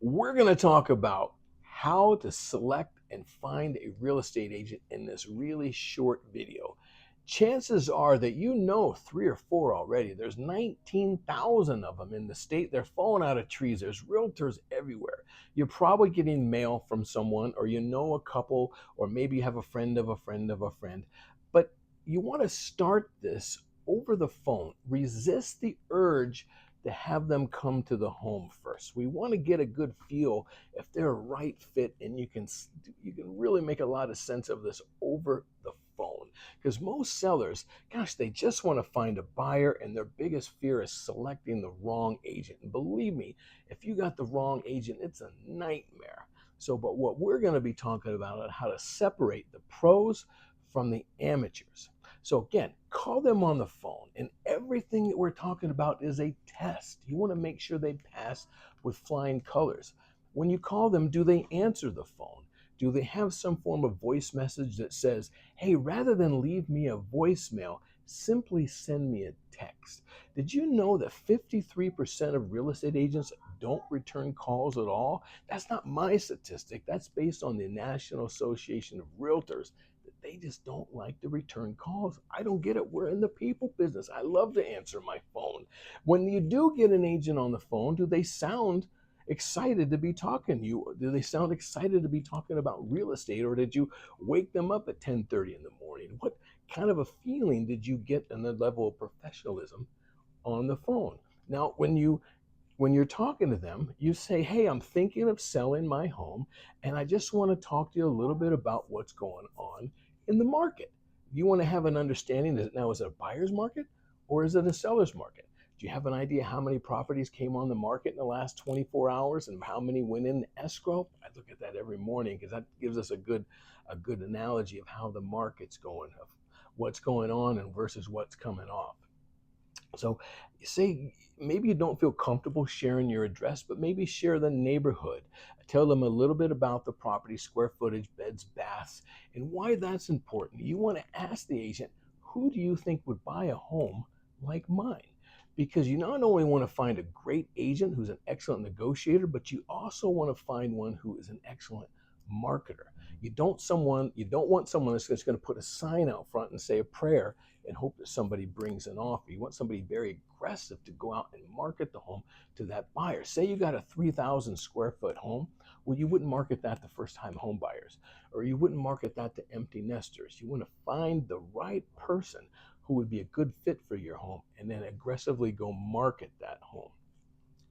We're going to talk about how to select and find a real estate agent in this really short video. Chances are that you know three or four already. There's 19,000 of them in the state. They're falling out of trees. There's realtors everywhere. You're probably getting mail from someone, or you know a couple, or maybe you have a friend of a friend of a friend. But you want to start this over the phone. Resist the urge to have them come to the home first. We want to get a good feel if they're a right fit, and you can really make a lot of sense of this over the phone. Because most sellers, gosh, they just want to find a buyer, and their biggest fear is selecting the wrong agent. And believe me, if you got the wrong agent, it's a nightmare. But what we're going to be talking about is how to separate the pros from the amateurs. So again, call them on the phone, and everything that we're talking about is a test. You want to make sure they pass with flying colors. When you call them, do they answer the phone? Do they have some form of voice message that says, hey, rather than leave me a voicemail, simply send me a text? Did you know that 53% of real estate agents don't return calls at all? That's not my statistic. That's based on the National Association of Realtors. They just don't like to return calls. I don't get it. We're in the people business. I love to answer my phone. When you do get an agent on the phone, do they sound excited to be talking to you? Do they sound excited to be talking about real estate, or did you wake them up at 10:30 in the morning? What kind of a feeling did you get in the level of professionalism on the phone? Now, when you're talking to them, you say, hey, I'm thinking of selling my home, and I just want to talk to you a little bit about what's going on in the market. You want to have an understanding that now, is it a buyer's market or is it a seller's market? Do you have an idea how many properties came on the market in the last 24 hours and how many went in escrow? I look at that every morning because that gives us a good analogy of how the market's going, of what's going on and versus what's coming off. So, say maybe you don't feel comfortable sharing your address, but maybe share the neighborhood. Tell them a little bit about the property, square footage, beds, baths, and why that's important. You want to ask the agent, who do you think would buy a home like mine? Because you not only want to find a great agent who's an excellent negotiator, but you also want to find one who is an excellent marketer. You don't want someone that's just going to put a sign out front and say a prayer and hope that somebody brings an offer. You want somebody very aggressive to go out and market the home to that buyer. Say you got a 3,000 square foot home. Well, you wouldn't market that to first time home buyers, or you wouldn't market that to empty nesters. You want to find the right person who would be a good fit for your home and then aggressively go market that home.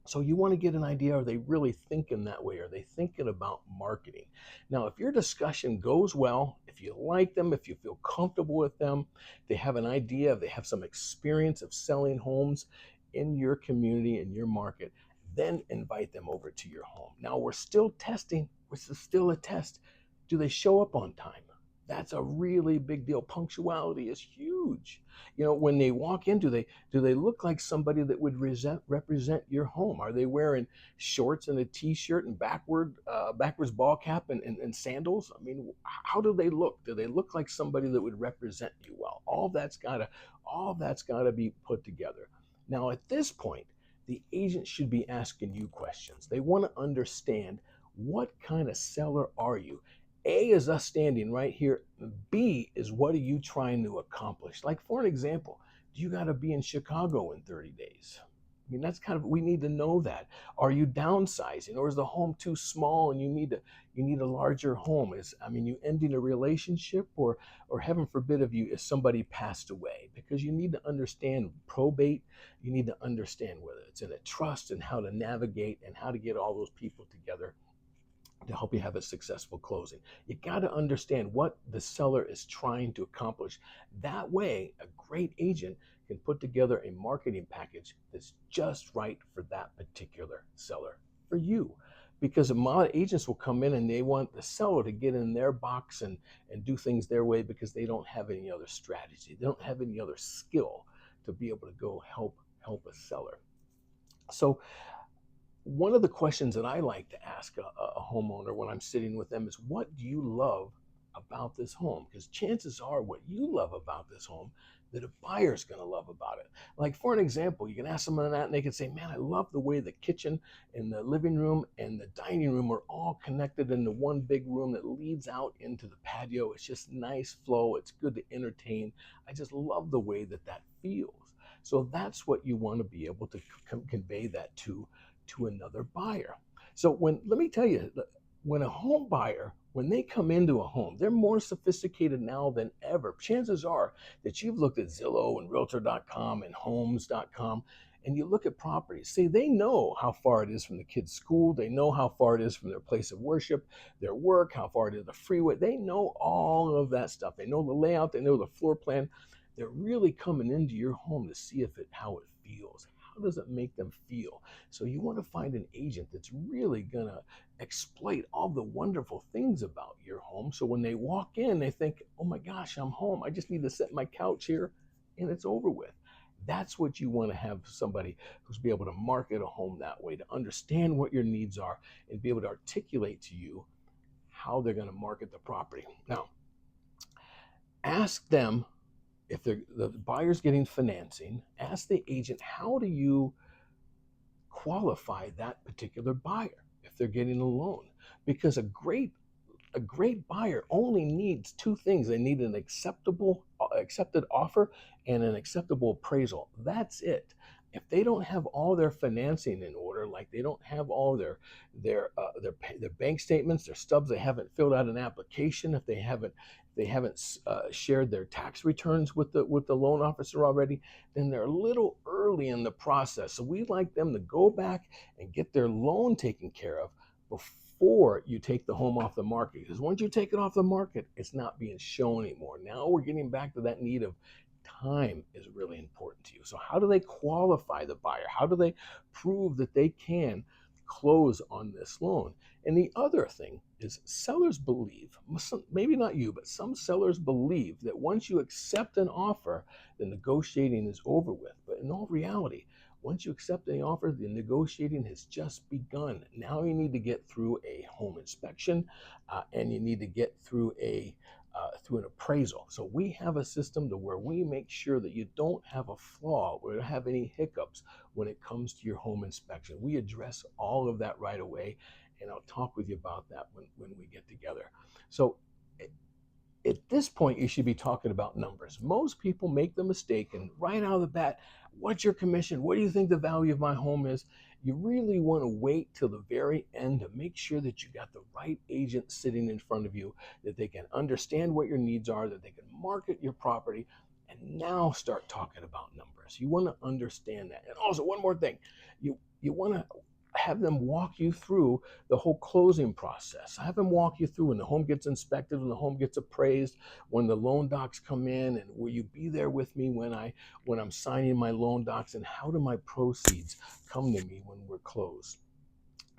So you want to get an idea, are they really thinking that way? Are they thinking about marketing? Now, if your discussion goes well, if you like them, if you feel comfortable with them, they have an idea, they have some experience of selling homes in your community, in your market, then invite them over to your home. Now, we're still testing. This is still a test. Do they show up on time? That's a really big deal. Punctuality is huge. When they walk in, do they look like somebody that would represent your home? Are they wearing shorts and a t-shirt and backwards ball cap and sandals? I mean, how do they look? Do they look like somebody that would represent you well? All that's got to be put together. Now, at this point, the agent should be asking you questions. They want to understand, what kind of seller are you? A is us standing right here. B is, what are you trying to accomplish? Like, for an example, do you got to be in Chicago in 30 days? I mean, we need to know that. Are you downsizing, or is the home too small and you need a larger home? You ending a relationship, or heaven forbid, if somebody passed away? Because you need to understand probate. You need to understand whether it's in a trust and how to navigate and how to get all those people together to help you have a successful closing. You got to understand what the seller is trying to accomplish. That way, a great agent can put together a marketing package that's just right for that particular seller, for you. Because a lot of agents will come in and they want the seller to get in their box and do things their way, because they don't have any other strategy. They don't have any other skill to be able to go help a seller. So one of the questions that I like to ask a homeowner when I'm sitting with them is, what do you love about this home? Because chances are what you love about this home that a buyer's going to love about it. Like, for an example, you can ask someone that and they can say, man, I love the way the kitchen and the living room and the dining room are all connected into one big room that leads out into the patio. It's just nice flow. It's good to entertain. I just love the way that that feels. So that's what you want to be able to convey that to another buyer. So let me tell you, when a home buyer, when they come into a home, they're more sophisticated now than ever. Chances are that you've looked at Zillow and Realtor.com and Homes.com, and you look at properties. See, they know how far it is from the kids' school. They know how far it is from their place of worship, their work, how far it is to the freeway. They know all of that stuff. They know the layout. They know the floor plan. They're really coming into your home to see how it feels. How does it make them feel? So you want to find an agent that's really going to exploit all the wonderful things about your home. So when they walk in, they think, oh my gosh, I'm home. I just need to sit my couch here and it's over with. That's what you want to have somebody who's be able to market a home that way, to understand what your needs are and be able to articulate to you how they're going to market the property. Now, ask them if the buyer's getting financing, ask the agent, how do you qualify that particular buyer if they're getting a loan? Because a great buyer only needs two things. They need an accepted offer and an acceptable appraisal. That's it. If they don't have all their financing in order, like they don't have all their bank statements, their stubs, they haven't filled out an application, if they haven't shared their tax returns with the loan officer already, then they're a little early in the process. So we like them to go back and get their loan taken care of before you take the home off the market. Because once you take it off the market, it's not being shown anymore. Now we're getting back to that need of time is really important to you. So how do they qualify the buyer? How do they prove that they can close on this loan? And the other thing is, sellers believe, maybe not you, but some sellers believe that once you accept an offer, the negotiating is over with. But in all reality, once you accept the offer, the negotiating has just begun. Now you need to get through a home inspection, and you need to get through through an appraisal. So we have a system to where we make sure that you don't have a flaw or have any hiccups when it comes to your home inspection. We address all of that right away, and I'll talk with you about that when we get together. So at this point, you should be talking about numbers. Most people make the mistake, and right out of the bat, what's your commission? What do you think the value of my home is? You really want to wait till the very end to make sure that you got the right agent sitting in front of you, that they can understand what your needs are, that they can market your property, and now start talking about numbers. You want to understand that. And also, one more thing, you want to have them walk you through the whole closing process. Have them walk you through when the home gets inspected, when the home gets appraised, when the loan docs come in, and will you be there with me when I'm signing my loan docs, and how do my proceeds come to me when we're closed?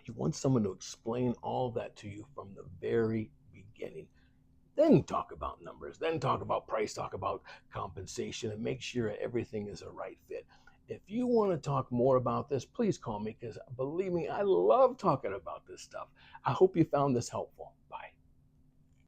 You want someone to explain all that to you from the very beginning. Then talk about numbers, then talk about price, talk about compensation, and make sure everything is a right fit. If you want to talk more about this, please call me, because believe me, I love talking about this stuff. I hope you found this helpful. Bye.